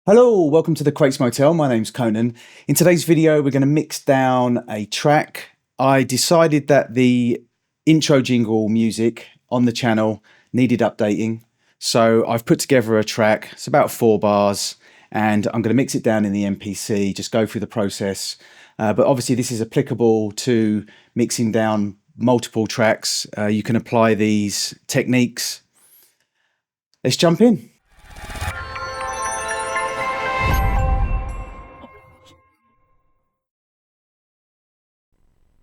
Hello, welcome to the Quakes Motel. My name's Conan. In today's video, we're going to mix down a track. I decided that the intro jingle music on the channel needed updating. So I've put together a track. It's about 4 bars and I'm going to mix it down in the MPC, just go through the process. But obviously this is applicable to mixing down multiple tracks. You can apply these techniques. Let's jump in.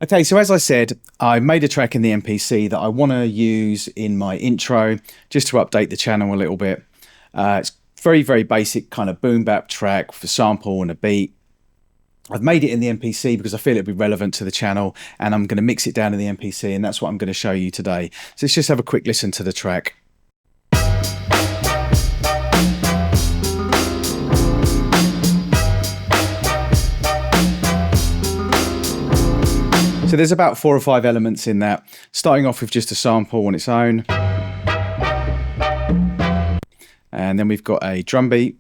Okay, so as I said, I made a track in the MPC that I want to use in my intro, just to update the channel a little bit. It's very, very basic kind of boom bap track with a sample and a beat. I've made it in the MPC because I feel it'd be relevant to the channel, and I'm going to mix it down in the MPC, and that's what I'm going to show you today. So let's just have a quick listen to the track. So there's about 4 or 5 elements in that, starting off with just a sample on its own. And then we've got a drum beat.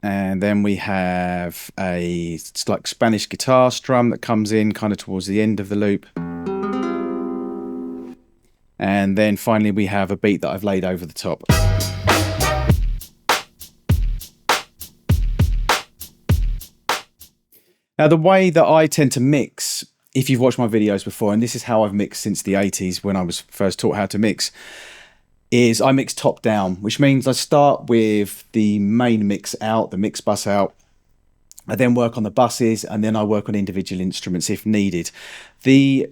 And then we have it's like Spanish guitar strum that comes in kind of towards the end of the loop. And then finally we have a beat that I've laid over the top. Now, the way that I tend to mix, if you've watched my videos before, and this is how I've mixed since the 80s when I was first taught how to mix, is I mix top down, which means I start with the main mix out, the mix bus out. I then work on the buses, and then I work on individual instruments if needed. The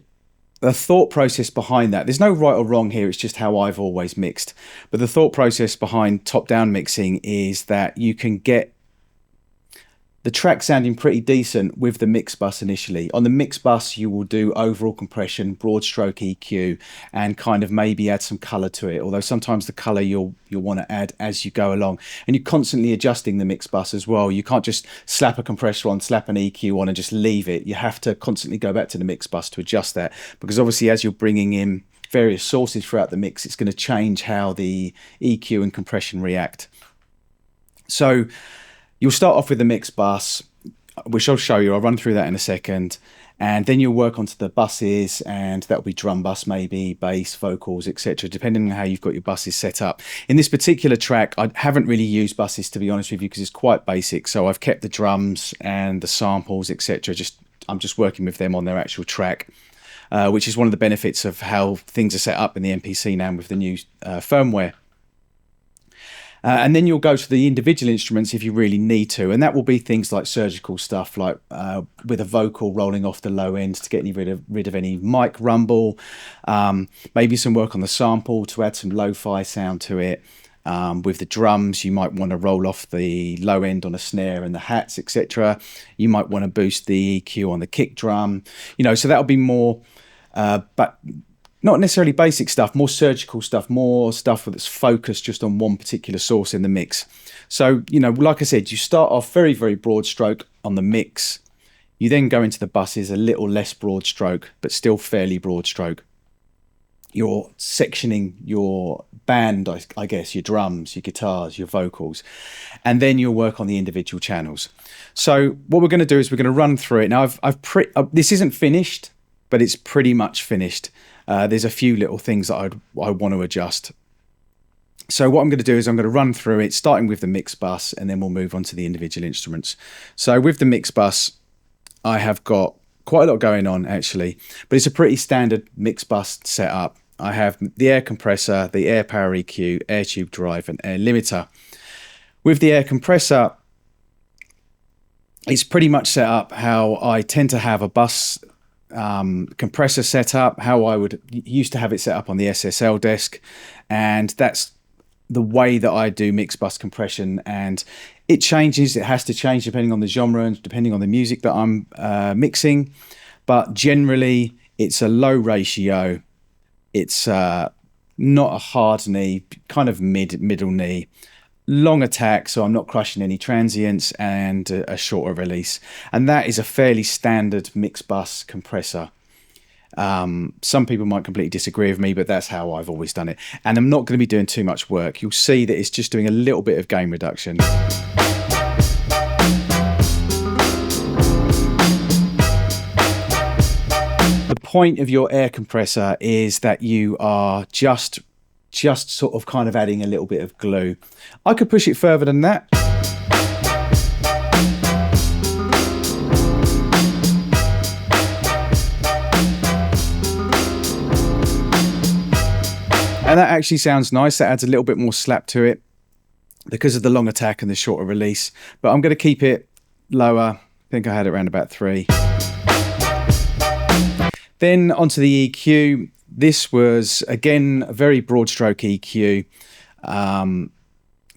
thought process behind that, there's no right or wrong here, it's just how I've always mixed. But the thought process behind top-down mixing is that you can get the track sounding pretty decent with the mix bus initially. On the mix bus, you will do overall compression, broad stroke EQ, and kind of maybe add some color to it. Although sometimes the color you'll want to add as you go along. And you're constantly adjusting the mix bus as well. You can't just slap a compressor on, slap an EQ on and just leave it. You have to constantly go back to the mix bus to adjust that. Because obviously as you're bringing in various sources throughout the mix, it's going to change how the EQ and compression react. So you'll start off with the mix bus, which I'll show you. I'll run through that in a second. And then you'll work onto the buses, and that'll be drum bus, maybe bass, vocals, etc., depending on how you've got your buses set up. In this particular track, I haven't really used buses, to be honest with you, because it's quite basic. So I've kept the drums and the samples, etc. I'm just working with them on their actual track, which is one of the benefits of how things are set up in the MPC now with the new firmware. And then you'll go to the individual instruments if you really need to. And that will be things like surgical stuff, like with a vocal rolling off the low end to get rid of any mic rumble. Maybe some work on the sample to add some lo-fi sound to it. With the drums, you might want to roll off the low end on a snare and the hats, etc. You might want to boost the EQ on the kick drum. So that'll be more, but not necessarily basic stuff, more surgical stuff, more stuff that's focused just on one particular source in the mix. So, like I said, you start off very, very broad stroke on the mix. You then go into the buses, a little less broad stroke, but still fairly broad stroke. You're sectioning your band, I guess, your drums, your guitars, your vocals, and then you'll work on the individual channels. So what we're going to do is we're going to run through it. Now, this isn't finished, but it's pretty much finished. There's a few little things that I want to adjust. So what I'm going to do is I'm going to run through it, starting with the mix bus, and then we'll move on to the individual instruments. So with the mix bus, I have got quite a lot going on actually, but it's a pretty standard mix bus setup. I have the air compressor, the air power EQ, air tube drive, and air limiter. With the air compressor, it's pretty much set up how I tend to have a bus compressor setup, how I used to have it set up on the SSL desk, and that's the way that I do mix bus compression. And it changes, it has to change depending on the genre and depending on the music that I'm mixing, but generally it's a low ratio. It's not a hard knee, kind of middle knee, long attack, so I'm not crushing any transients, and a shorter release. And that is a fairly standard mix bus compressor. Some people might completely disagree with me, but that's how I've always done it. And I'm not going to be doing too much work. You'll see that it's just doing a little bit of gain reduction. The point of your air compressor is that you are just sort of kind of adding a little bit of glue. I could push it further than that. And that actually sounds nice. That adds a little bit more slap to it because of the long attack and the shorter release. But I'm going to keep it lower. I think I had it around about 3. Then onto the EQ. This was, again, a very broad stroke EQ.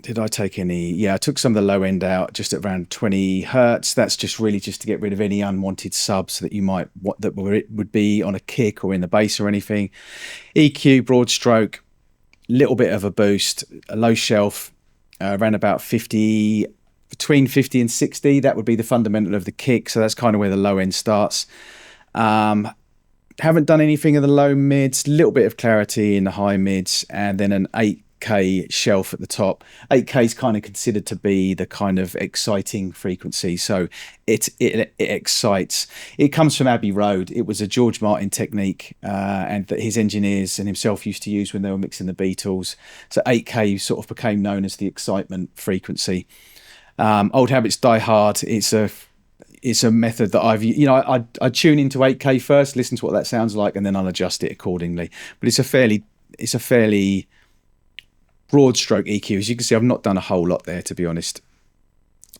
Did I take any? Yeah, I took some of the low end out just at around 20 hertz. That's just really just to get rid of any unwanted subs that you might that would be on a kick or in the bass or anything. EQ, broad stroke, little bit of a boost, a low shelf, around about 50, between 50 and 60. That would be the fundamental of the kick. So that's kind of where the low end starts. Haven't done anything in the low mids, little bit of clarity in the high mids, and then an 8K shelf at the top. 8K is kind of considered to be the kind of exciting frequency, so it excites. It comes from Abbey Road. It was a George Martin technique, and that his engineers and himself used to use when they were mixing the Beatles. So 8K sort of became known as the excitement frequency. Old habits die hard. It's a method that I've, I tune into 8K first, listen to what that sounds like, and then I'll adjust it accordingly. But it's a fairly broad stroke EQ. As you can see, I've not done a whole lot there, to be honest.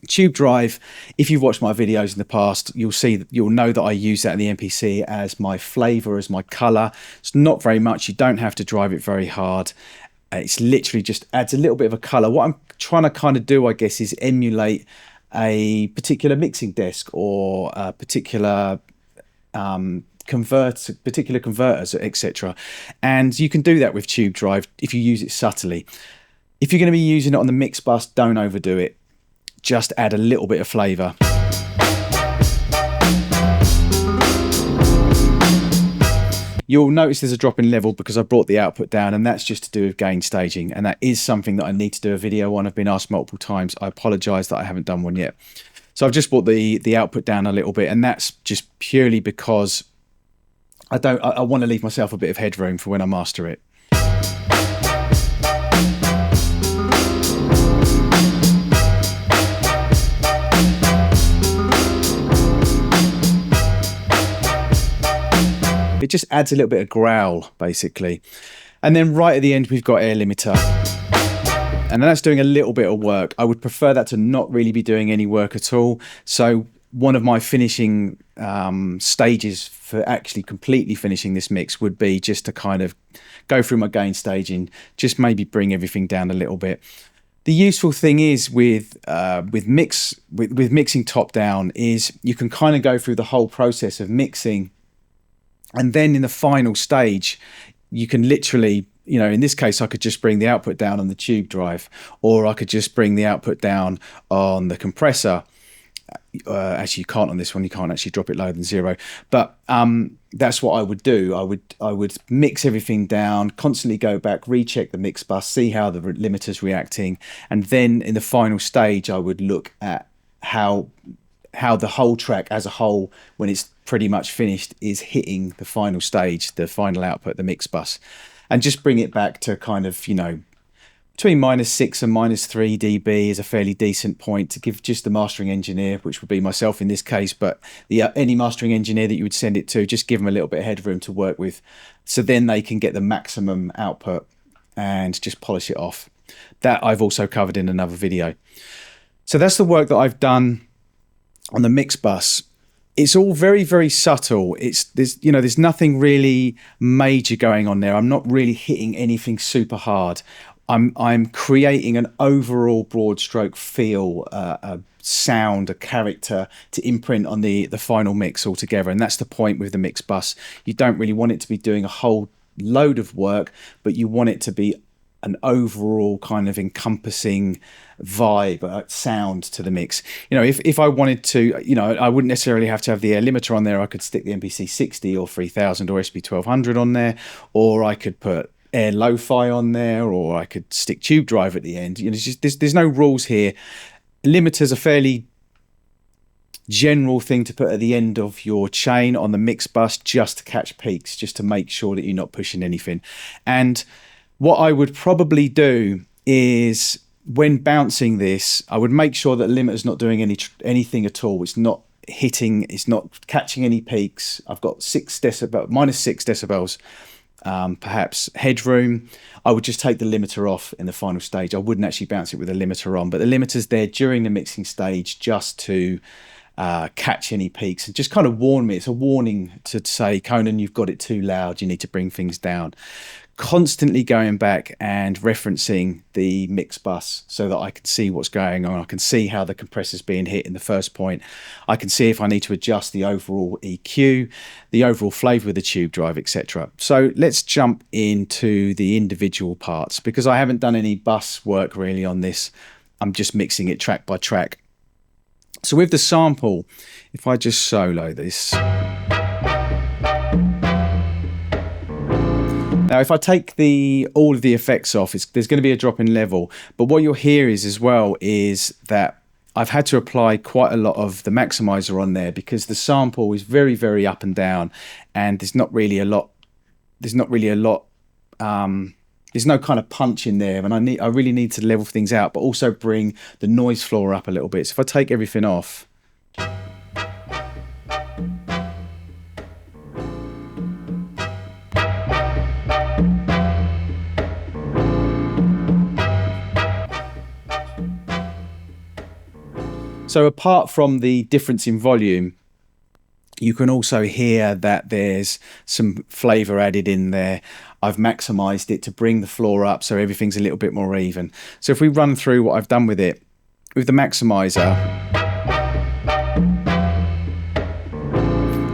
Tube drive, if you've watched my videos in the past, you'll know that I use that in the MPC as my flavor, as my color. It's not very much. You don't have to drive it very hard. It's literally just adds a little bit of a color. What I'm trying to kind of do, I guess, is emulate a particular mixing desk or a particular converters, etc. And you can do that with tube drive if you use it subtly. If you're going to be using it on the mix bus, don't overdo it. Just add a little bit of flavor. You'll notice there's a drop in level because I brought the output down, and that's just to do with gain staging, and that is something that I need to do a video on. I've been asked multiple times. I apologize that I haven't done one yet. So I've just brought the output down a little bit, and that's just purely because I want to leave myself a bit of headroom for when I master it. It just adds a little bit of growl, basically. And then right at the end, we've got air limiter. And that's doing a little bit of work. I would prefer that to not really be doing any work at all. So one of my finishing stages for actually completely finishing this mix would be just to kind of go through my gain staging, just maybe bring everything down a little bit. The useful thing is with mixing top down is you can kind of go through the whole process of mixing. And then in the final stage, you can literally, in this case, I could just bring the output down on the tube drive, or I could just bring the output down on the compressor. Actually, you can't on this one. You can't actually drop it lower than 0. But that's what I would do. I would mix everything down, constantly go back, recheck the mix bus, see how the limiter's reacting. And then in the final stage, I would look at how the whole track as a whole, when it's pretty much finished, is hitting the final stage, the final output, the mix bus, and just bring it back to kind of, between -6 and -3 dB is a fairly decent point to give just the mastering engineer, which would be myself in this case, but any mastering engineer that you would send it to, just give them a little bit of headroom to work with, so then they can get the maximum output and just polish it off. That I've also covered in another video. So that's the work that I've done on the mix bus. It's all very, very subtle. There's nothing really major going on there. I'm not really hitting anything super hard. I'm creating an overall broad stroke feel, a sound, a character to imprint on the final mix altogether. And that's the point with the mix bus. You don't really want it to be doing a whole load of work, but you want it to be an overall kind of encompassing vibe, sound to the mix. You know, if I wanted to, you know, I wouldn't necessarily have to have the air limiter on there. I could stick the MPC 60 or 3000 or SP1200 on there, or I could put air lo-fi on there, or I could stick tube drive at the end. You know, it's just, there's no rules here. Limiters are fairly general thing to put at the end of your chain on the mix bus, just to catch peaks, just to make sure that you're not pushing anything. And what I would probably do is, when bouncing this, I would make sure that the limiter's not doing anything at all. It's not hitting, it's not catching any peaks. I've got minus 6 decibels, perhaps headroom. I would just take the limiter off in the final stage. I wouldn't actually bounce it with the limiter on, but the limiter's there during the mixing stage just to catch any peaks and just kind of warn me. It's a warning to say, Conan, you've got it too loud, you need to bring things down. Constantly going back and referencing the mix bus so that I can see what's going on. I can see how the compressor's being hit in the first point. I can see if I need to adjust the overall EQ, the overall flavor of the tube drive, etc. So let's jump into the individual parts, because I haven't done any bus work really on this. I'm just mixing it track by track. So with the sample, if I just solo this. Now, if I take all of the effects off, there's going to be a drop in level. But what you'll hear is that I've had to apply quite a lot of the maximizer on there, because the sample is very, very up and down, and there's no kind of punch in there, and I really need to level things out, but also bring the noise floor up a little bit. So if I take everything off. So apart from the difference in volume, you can also hear that there's some flavor added in there. I've maximized it to bring the floor up so everything's a little bit more even. So if we run through what I've done with it, with the maximizer,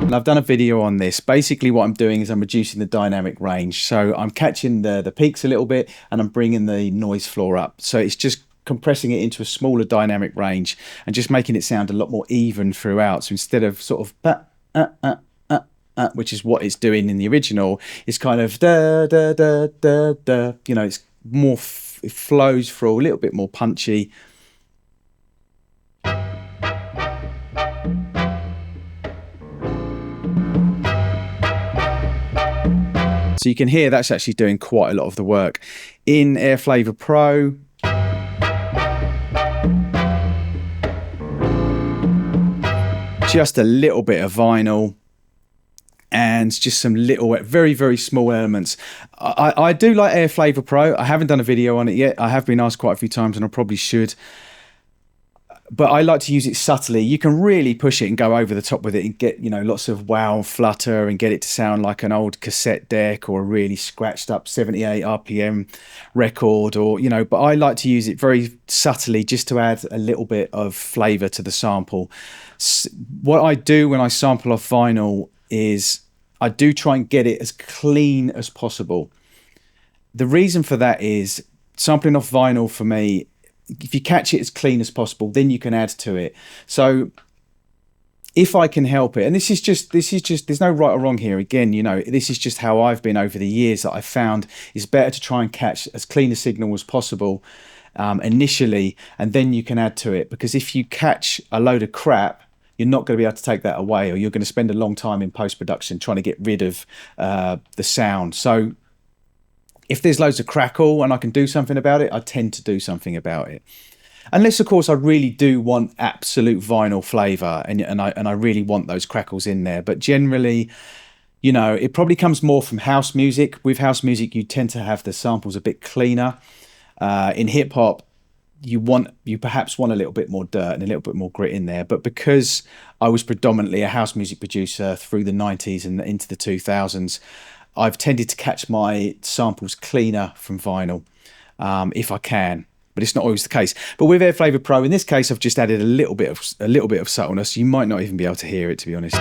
and I've done a video on this. Basically what I'm doing is I'm reducing the dynamic range. So I'm catching the peaks a little bit, and I'm bringing the noise floor up. So it's just compressing it into a smaller dynamic range and just making it sound a lot more even throughout. So instead of sort of which is what it's doing in the original, it's kind of da da da da da. You know, it's more it flows through a little bit more punchy. So you can hear that's actually doing quite a lot of the work. In Airflavor Pro, just a little bit of vinyl and just some little, very, very small elements. I do like Airflavor Pro. I haven't done a video on it yet. I have been asked quite a few times, and I probably should. But I like to use it subtly. You can really push it and go over the top with it and get, you know, lots of wow flutter and get it to sound like an old cassette deck or a really scratched up 78 RPM record, or, you know, but I like to use it very subtly just to add a little bit of flavor to the sample. What I do when I sample off vinyl is I do try and get it as clean as possible. The reason for that is sampling off vinyl for me, if you catch it as clean as possible, then you can add to it. So if I can help it, and this is just, there's no right or wrong here. Again, you know, this is just how I've been over the years, that I've found it's better to try and catch as clean a signal as possible initially, and then you can add to it. Because if you catch a load of crap, you're not going to be able to take that away, or you're going to spend a long time in post-production trying to get rid of the sound. So if there's loads of crackle and I can do something about it, I tend to do something about it. Unless, of course, I really do want absolute vinyl flavour, and I really want those crackles in there. But generally, you know, it probably comes more from house music. With house music, you tend to have the samples a bit cleaner. In hip hop, you perhaps want a little bit more dirt and a little bit more grit in there. But because I was predominantly a house music producer through the 90s and into the 2000s, I've tended to catch my samples cleaner from vinyl, if I can, but it's not always the case. But with Airflavor Pro, in this case, I've just added a little bit of subtleness. You might not even be able to hear it, to be honest.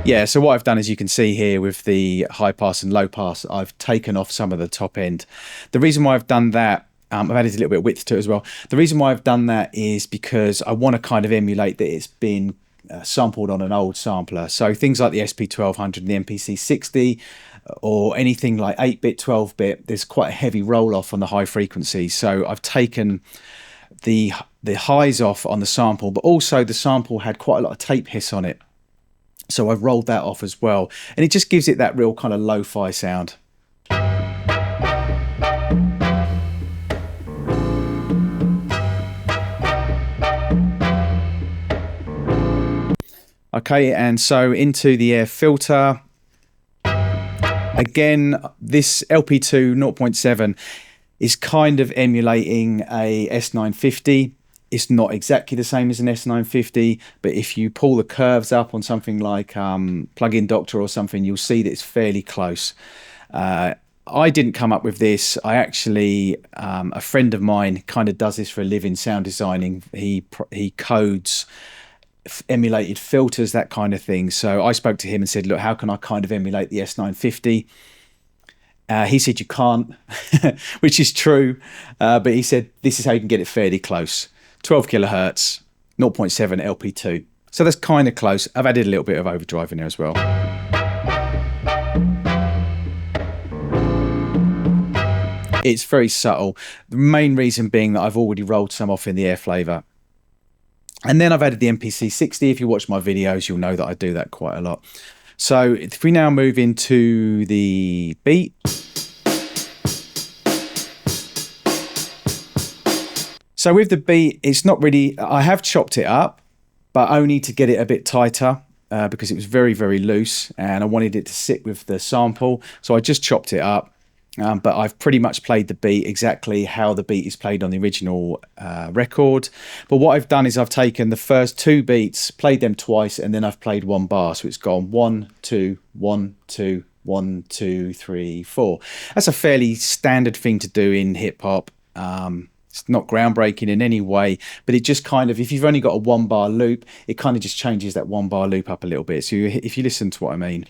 Yeah, so what I've done, as you can see here with the high pass and low pass, I've taken off some of the top end. The reason why I've done that, I've added a little bit of width to it as well. The reason why I've done that is because I want to kind of emulate that it's been sampled on an old sampler. So things like the SP1200 and the MPC 60 or anything like 8-bit, 12-bit, there's quite a heavy roll off on the high frequency. So I've taken the highs off on the sample, but also the sample had quite a lot of tape hiss on it. So I've rolled that off as well. And it just gives it that real kind of lo-fi sound. Okay, and so into the air filter. Again, this LP2 0.7 is kind of emulating a S950. It's not exactly the same as an S950, but if you pull the curves up on something like Plug-in Doctor or something, you'll see that it's fairly close. I didn't come up with this. I actually, a friend of mine kind of does this for a living, sound designing. He codes emulated filters, that kind of thing. So I spoke to him and said, look, how can I kind of emulate the S950? He said you can't, which is true, but he said this is how you can get it fairly close. 12 kilohertz, 0.7 LP2. So that's kind of close. I've added a little bit of overdrive in there as well. It's very subtle. The main reason being that I've already rolled some off in the air flavor. And then I've added the MPC 60. If you watch my videos, you'll know that I do that quite a lot. So if we now move into the beat. So with the beat, it's not really, I have chopped it up, but only to get it a bit tighter because it was very, very loose and I wanted it to sit with the sample. So I just chopped it up, but I've pretty much played the beat exactly how the beat is played on the original record. But what I've done is I've taken the first 2 beats, played them twice, and then I've played 1 bar. So it's gone 1, 2, 1, 2, 1, 2, 3, 4. That's a fairly standard thing to do in hip hop. It's not groundbreaking in any way, but it just kind of, if you've only got a 1 bar loop, it kind of just changes that 1 bar loop up a little bit. So if you listen to what I mean.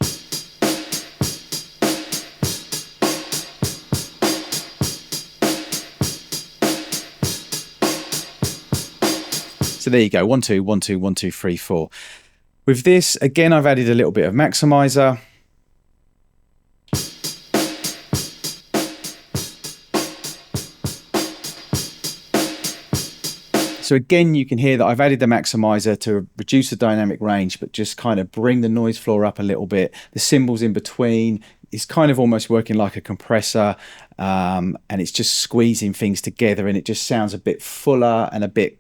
So there you go, 1, 2, 1, 2, 1, 2, 3, 4. With this, again, I've added a little bit of maximizer. So again, you can hear that I've added the maximizer to reduce the dynamic range, but just kind of bring the noise floor up a little bit. The cymbals in between is kind of almost working like a compressor, and it's just squeezing things together, and it just sounds a bit fuller and a bit.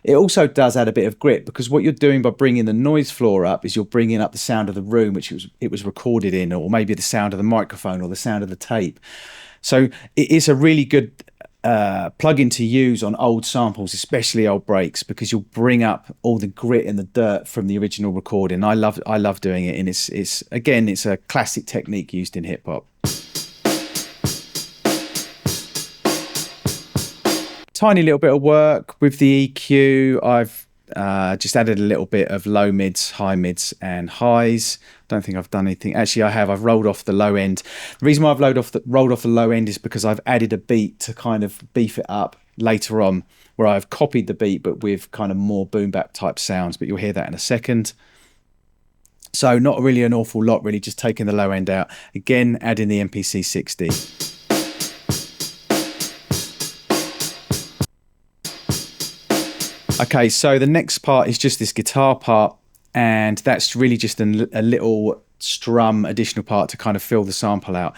It also does add a bit of grit, because what you're doing by bringing the noise floor up is you're bringing up the sound of the room which it was recorded in, or maybe the sound of the microphone or the sound of the tape. So it is a really good plug-in to use on old samples, especially old breaks, because you'll bring up all the grit and the dirt from the original recording. I love doing it, and it's again, it's a classic technique used in hip hop. Tiny little bit of work with the EQ. I've just added a little bit of low mids, high mids, and highs. Don't think I've done anything. Actually, I have. I've rolled off the low end. The reason why I've rolled off the low end is because I've added a beat to kind of beef it up later on, where I've copied the beat but with kind of more boom bap type sounds. But you'll hear that in a second. So not really an awful lot, really, just taking the low end out. Again, adding the MPC 60. Okay, so the next part is just this guitar part, and that's really just a little strum additional part to kind of fill the sample out.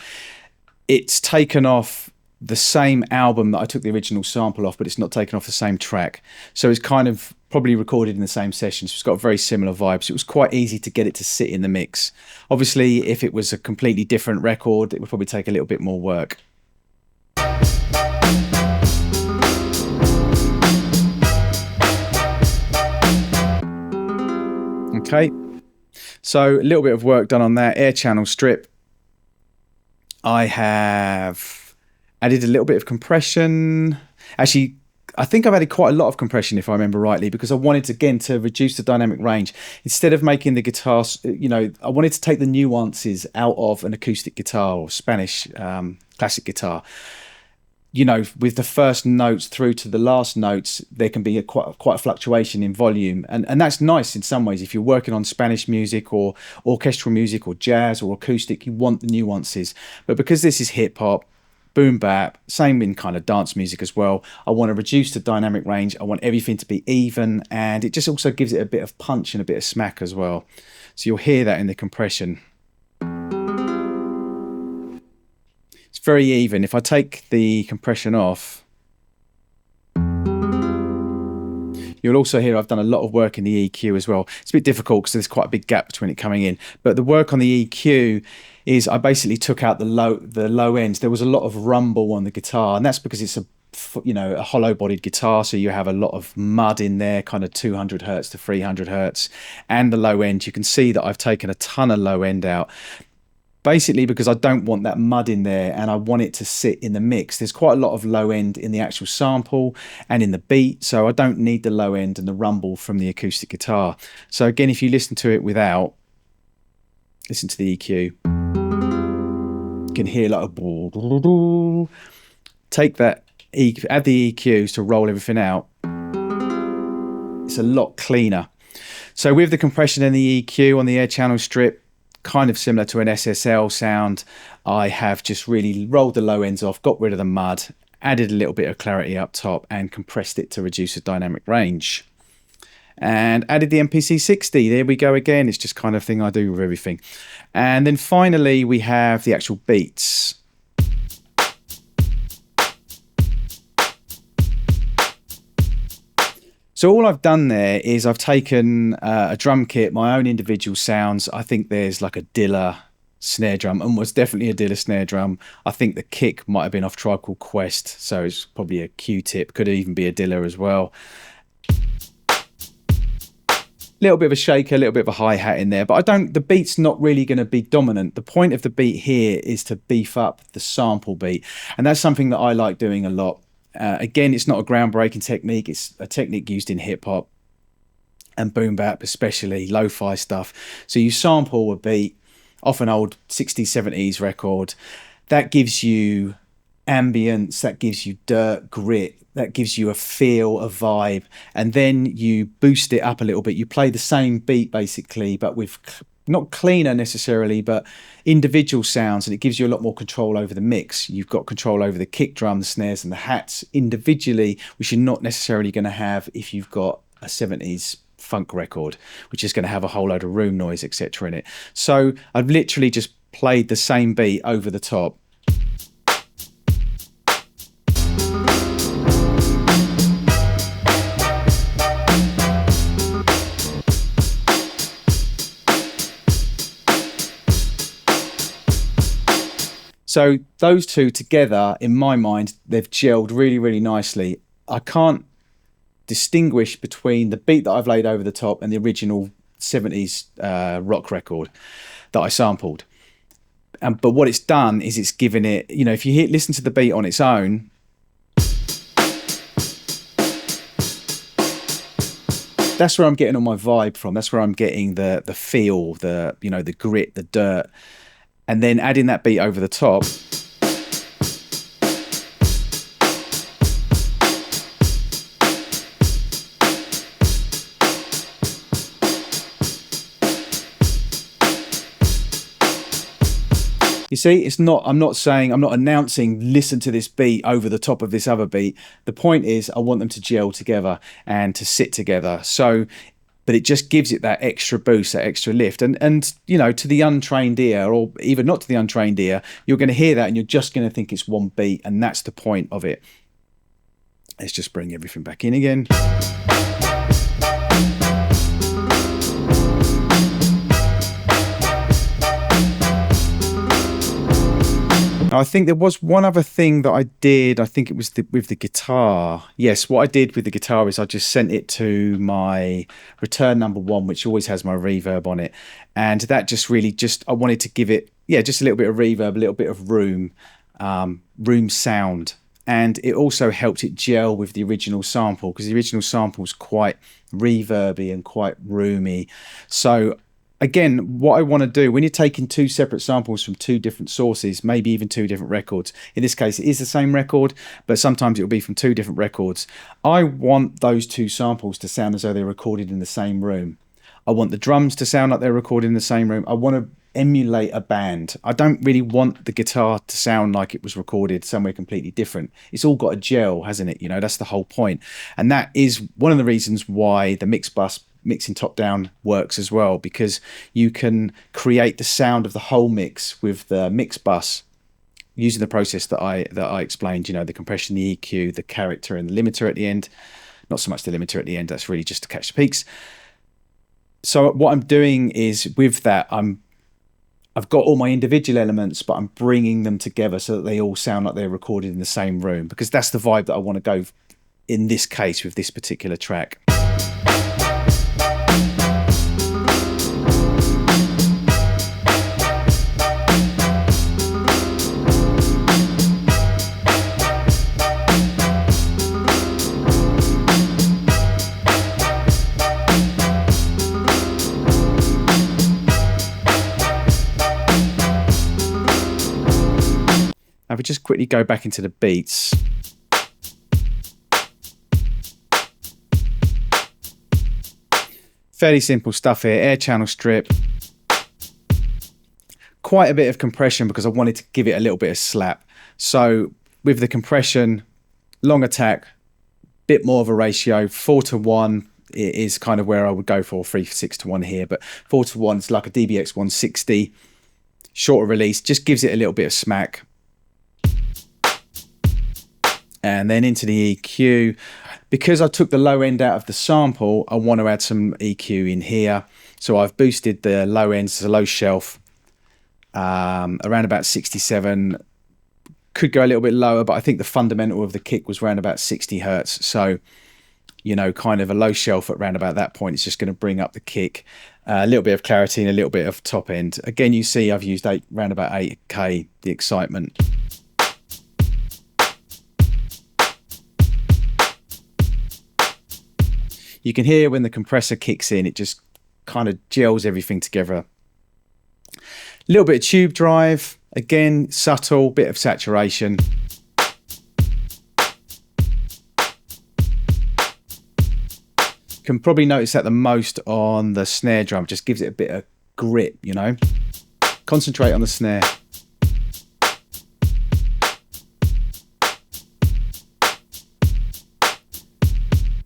It's taken off the same album that I took the original sample off, but it's not taken off the same track. So it's kind of probably recorded in the same session, so it's got a very similar vibe. So it was quite easy to get it to sit in the mix. Obviously, if it was a completely different record, it would probably take a little bit more work. Okay, so a little bit of work done on that air channel strip. I have added a little bit of compression. Actually, I think I've added quite a lot of compression, if I remember rightly, because I wanted, again, to reduce the dynamic range. Instead of making the guitar, you know, I wanted to take the nuances out of an acoustic guitar or Spanish classic guitar. You know, with the first notes through to the last notes, there can be quite a fluctuation in volume. And that's nice in some ways. If you're working on Spanish music or orchestral music or jazz or acoustic, you want the nuances. But because this is hip hop, boom bap, same in kind of dance music as well, I want to reduce the dynamic range. I want everything to be even, and it just also gives it a bit of punch and a bit of smack as well. So you'll hear that in the compression. It's very even. If I take the compression off, you'll also hear I've done a lot of work in the EQ as well. It's a bit difficult because there's quite a big gap between it coming in, but the work on the EQ is I basically took out the low ends. There was a lot of rumble on the guitar, and that's because it's a hollow-bodied guitar, so you have a lot of mud in there, kind of 200 hertz to 300 hertz, and the low end. You can see that I've taken a ton of low end out, basically because I don't want that mud in there, and I want it to sit in the mix. There's quite a lot of low end in the actual sample and in the beat, so I don't need the low end and the rumble from the acoustic guitar. So again, if you listen to it without, listen to the EQ. You can hear like a take that, add the EQs to roll everything out. It's a lot cleaner. So with the compression and the EQ on the air channel strip, kind of similar to an SSL sound, I have just really rolled the low ends off, got rid of the mud, added a little bit of clarity up top, and compressed it to reduce the dynamic range. And added the MPC 60. There we go again. It's just kind of thing I do with everything. And then finally we have the actual beats. So all I've done there is I've taken a drum kit, my own individual sounds. I think there's like a Dilla snare drum, and was definitely a Dilla snare drum. I think the kick might have been off Tribe Called Quest, so it's probably a Q-tip, could even be a Dilla as well. Little bit of a shaker, a little bit of a hi-hat in there, but the beat's not really going to be dominant. The point of the beat here is to beef up the sample beat, and that's something that I like doing a lot. Again, it's not a groundbreaking technique. It's a technique used in hip-hop and boom bap, especially lo-fi stuff. So you sample a beat off an old 60s, 70s record. That gives you ambience, that gives you dirt, grit, that gives you a feel, a vibe, and then you boost it up a little bit. You play the same beat basically, but with not cleaner necessarily, but individual sounds, and it gives you a lot more control over the mix. You've got control over the kick drum, the snares, and the hats individually, which you're not necessarily going to have if you've got a 70s funk record, which is going to have a whole load of room noise, etc. in it. So I've literally just played the same beat over the top. So those two together, in my mind, they've gelled really, really nicely. I can't distinguish between the beat that I've laid over the top and the original 70s rock record that I sampled. But what it's done is it's given it, you know, if you listen to the beat on its own, that's where I'm getting all my vibe from. That's where I'm getting the feel, the, you know, the grit, the dirt. And then adding that beat over the top, you see, it's not, I'm not announcing, listen to this beat over the top of this other beat. The point is I want them to gel together and to sit together. So, but it just gives it that extra boost, that extra lift. And you know, to the untrained ear, or even not to the untrained ear, you're going to hear that and you're just going to think it's one beat, and that's the point of it. Let's just bring everything back in again. I think there was one other thing that I did. I think it was with the guitar. Yes, what I did with the guitar is I just sent it to my return number 1, which always has my reverb on it. And that just really I wanted to give it, yeah, just a little bit of reverb, a little bit of room sound. and it also helped it gel with the original sample, because the original sample was quite reverby and quite roomy. So again, what I want to do when you're taking two separate samples from two different sources, maybe even two different records, in this case it is the same record, but sometimes it will be from two different records, I want those two samples to sound as though they're recorded in the same room. I want the drums to sound like they're recorded in the same room. I want to emulate a band. I don't really want the guitar to sound like it was recorded somewhere completely different. It's all got a gel, hasn't it? You know, that's the whole point. And that is one of the reasons why the mix bus mixing top down works as well, because you can create the sound of the whole mix with the mix bus using the process that I explained, you know, the compression, the EQ, the character and the limiter at the end. Not so much the limiter at the end, that's really just to catch the peaks. So what I'm doing is with that, I've got all my individual elements, but I'm bringing them together so that they all sound like they're recorded in the same room, because that's the vibe that I want to go in this case with this particular track. If we just quickly go back into the beats. Fairly simple stuff here, air channel strip. Quite a bit of compression because I wanted to give it a little bit of slap. So with the compression, long attack, bit more of a ratio, 4:1 is kind of where I would go for, 3:6:1 here, but 4:1 is like a DBX 160, shorter release, just gives it a little bit of smack. And then into the EQ. Because I took the low end out of the sample, I want to add some EQ in here. So I've boosted the low ends to low shelf, around about 67. Could go a little bit lower, but I think the fundamental of the kick was around about 60 Hertz. So, you know, kind of a low shelf at around about that point. It's just going to bring up the kick. A little bit of clarity and a little bit of top end. Again, you see I've used around about 8K, the excitement. You can hear when the compressor kicks in, it just kind of gels everything together. A little bit of tube drive, again, subtle, bit of saturation. Can probably notice that the most on the snare drum, just gives it a bit of grip, you know. Concentrate on the snare.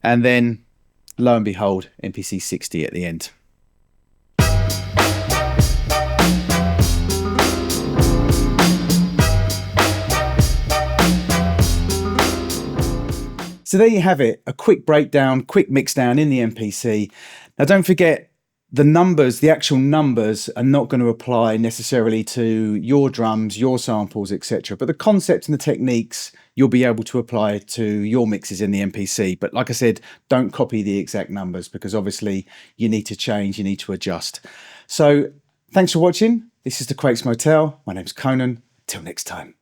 And then, lo and behold, MPC 60 at the end. So there you have it, a quick breakdown, quick mix down in the MPC. Now don't forget, the numbers, the actual numbers are not going to apply necessarily to your drums, your samples, etc. But the concepts and the techniques you'll be able to apply to your mixes in the MPC. But like I said, don't copy the exact numbers, because obviously you need to change, you need to adjust. So thanks for watching. This is the Quakes Motel. My name's Conan. Till next time.